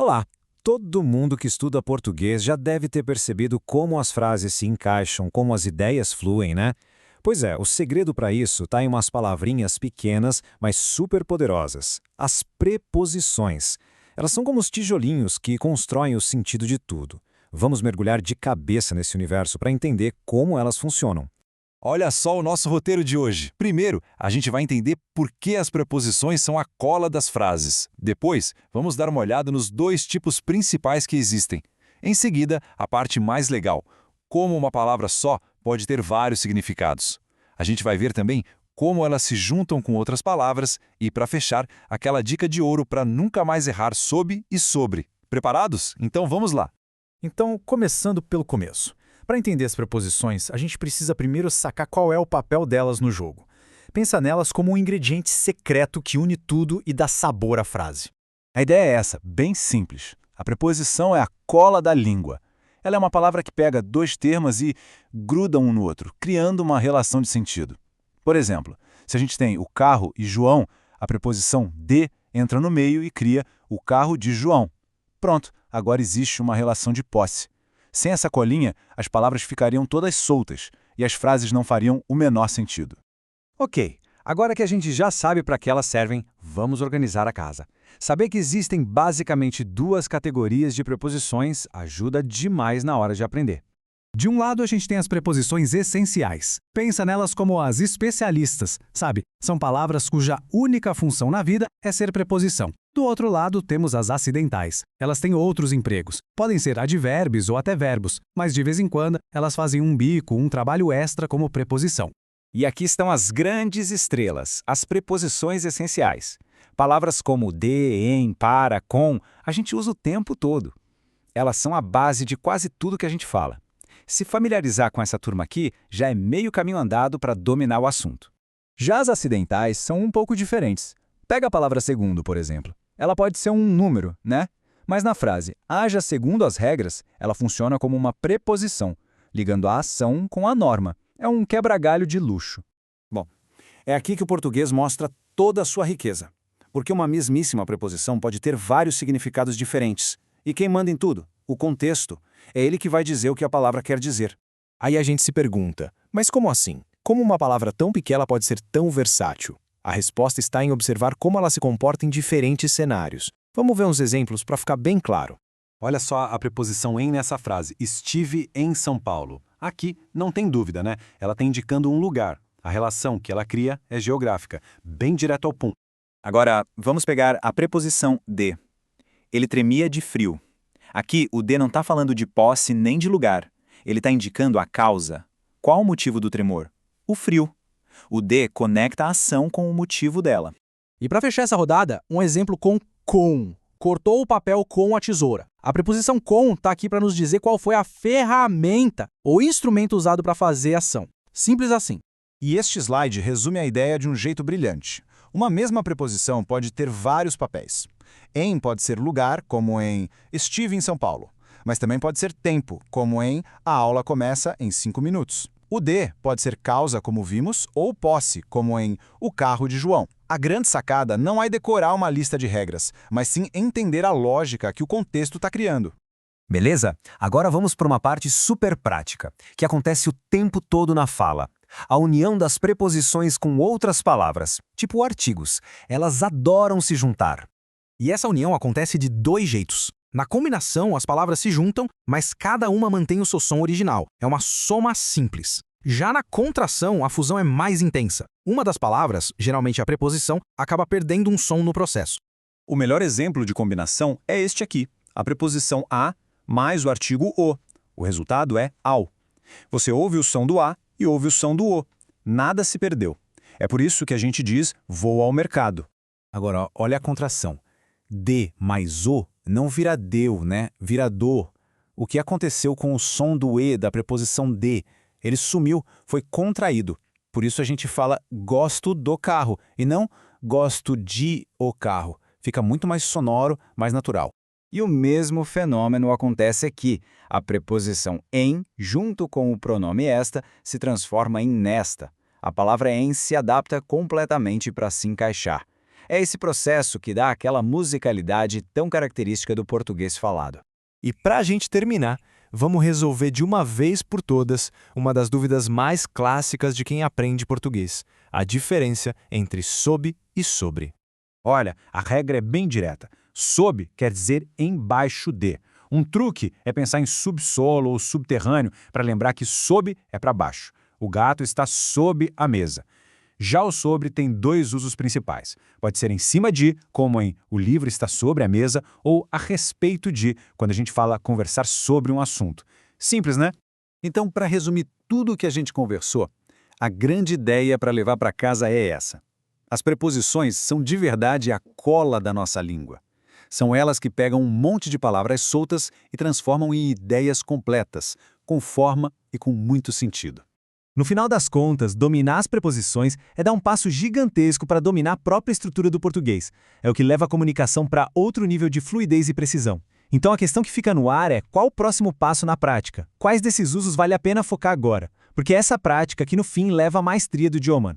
Olá! Todo mundo que estuda português já deve ter percebido como as frases se encaixam, como as ideias fluem, né? Pois é, o segredo para isso está em umas palavrinhas pequenas, mas super poderosas. As preposições. Elas são como os tijolinhos que constroem o sentido de tudo. Vamos mergulhar de cabeça nesse universo para entender como elas funcionam. Olha só o nosso roteiro de hoje. Primeiro, a gente vai entender por que as preposições são a cola das frases. Depois, vamos dar uma olhada nos dois tipos principais que existem. Em seguida, a parte mais legal, como uma palavra só pode ter vários significados. A gente vai ver também como elas se juntam com outras palavras e, para fechar, aquela dica de ouro para nunca mais errar sob e sobre. Preparados? Então vamos lá! Então, começando pelo começo. Para entender as preposições, a gente precisa primeiro sacar qual é o papel delas no jogo. Pensa nelas como um ingrediente secreto que une tudo e dá sabor à frase. A ideia é essa, bem simples. A preposição é a cola da língua. Ela é uma palavra que pega dois termos e gruda um no outro, criando uma relação de sentido. Por exemplo, se a gente tem o carro e João, a preposição de entra no meio e cria o carro de João. Pronto, agora existe uma relação de posse. Sem essa colinha, as palavras ficariam todas soltas e as frases não fariam o menor sentido. Ok, agora que a gente já sabe para que elas servem, vamos organizar a casa. Saber que existem basicamente duas categorias de preposições ajuda demais na hora de aprender. De um lado, a gente tem as preposições essenciais. Pensa nelas como as especialistas, sabe? São palavras cuja única função na vida é ser preposição. Do outro lado, temos as acidentais. Elas têm outros empregos. Podem ser advérbios ou até verbos, mas de vez em quando elas fazem um bico, um trabalho extra como preposição. E aqui estão as grandes estrelas, as preposições essenciais. Palavras como de, em, para, com, a gente usa o tempo todo. Elas são a base de quase tudo que a gente fala. Se familiarizar com essa turma aqui, já é meio caminho andado para dominar o assunto. Já as acidentais são um pouco diferentes. Pega a palavra segundo, por exemplo. Ela pode ser um número, né? Mas na frase haja segundo as regras, ela funciona como uma preposição, ligando a ação com a norma. É um quebra-galho de luxo. Bom, é aqui que o português mostra toda a sua riqueza. Porque uma mesmíssima preposição pode ter vários significados diferentes. E quem manda em tudo? O contexto. É ele que vai dizer o que a palavra quer dizer. Aí a gente se pergunta, mas como assim? Como uma palavra tão pequena pode ser tão versátil? A resposta está em observar como ela se comporta em diferentes cenários. Vamos ver uns exemplos para ficar bem claro. Olha só a preposição em nessa frase. Estive em São Paulo. Aqui não tem dúvida, né? Ela está indicando um lugar. A relação que ela cria é geográfica, bem direto ao ponto. Agora, vamos pegar a preposição de. Ele tremia de frio. Aqui, o de não está falando de posse nem de lugar. Ele está indicando a causa. Qual o motivo do tremor? O frio. O de conecta a ação com o motivo dela. E para fechar essa rodada, um exemplo com. Cortou o papel com a tesoura. A preposição com está aqui para nos dizer qual foi a ferramenta ou instrumento usado para fazer a ação. Simples assim. E este slide resume a ideia de um jeito brilhante. Uma mesma preposição pode ter vários papéis. Em pode ser lugar, como em estive em São Paulo. Mas também pode ser tempo, como em a aula começa em 5 minutos. O de pode ser causa, como vimos, ou posse, como em o carro de João. A grande sacada não é decorar uma lista de regras, mas sim entender a lógica que o contexto está criando. Beleza? Agora vamos para uma parte super prática, que acontece o tempo todo na fala. A união das preposições com outras palavras, tipo artigos. Elas adoram se juntar. E essa união acontece de dois jeitos. Na combinação, as palavras se juntam, mas cada uma mantém o seu som original. É uma soma simples. Já na contração, a fusão é mais intensa. Uma das palavras, geralmente a preposição, acaba perdendo um som no processo. O melhor exemplo de combinação é este aqui, a preposição a mais o artigo o. O resultado é ao. Você ouve o som do a e ouve o som do o. Nada se perdeu. É por isso que a gente diz vou ao mercado. Agora, olha a contração. De mais o não vira deu, né? Vira do. O que aconteceu com o som do e da preposição de? Ele sumiu, foi contraído. Por isso a gente fala gosto do carro e não gosto de o carro. Fica muito mais sonoro, mais natural. E o mesmo fenômeno acontece aqui. A preposição em, junto com o pronome esta, se transforma em nesta. A palavra em se adapta completamente para se encaixar. É esse processo que dá aquela musicalidade tão característica do português falado. E para a gente terminar, vamos resolver de uma vez por todas uma das dúvidas mais clássicas de quem aprende português: a diferença entre sob e sobre. Olha, a regra é bem direta. Sob quer dizer embaixo de. Um truque é pensar em subsolo ou subterrâneo para lembrar que sob é para baixo. O gato está sob a mesa. Já o sobre tem dois usos principais. Pode ser em cima de, como em o livro está sobre a mesa, ou a respeito de, quando a gente fala conversar sobre um assunto. Simples, né? Então, para resumir tudo o que a gente conversou, a grande ideia para levar para casa é essa. As preposições são de verdade a cola da nossa língua. São elas que pegam um monte de palavras soltas e transformam em ideias completas, com forma e com muito sentido. No final das contas, dominar as preposições é dar um passo gigantesco para dominar a própria estrutura do português. É o que leva a comunicação para outro nível de fluidez e precisão. Então a questão que fica no ar é qual o próximo passo na prática? Quais desses usos vale a pena focar agora? Porque é essa prática que no fim leva à maestria do idioma.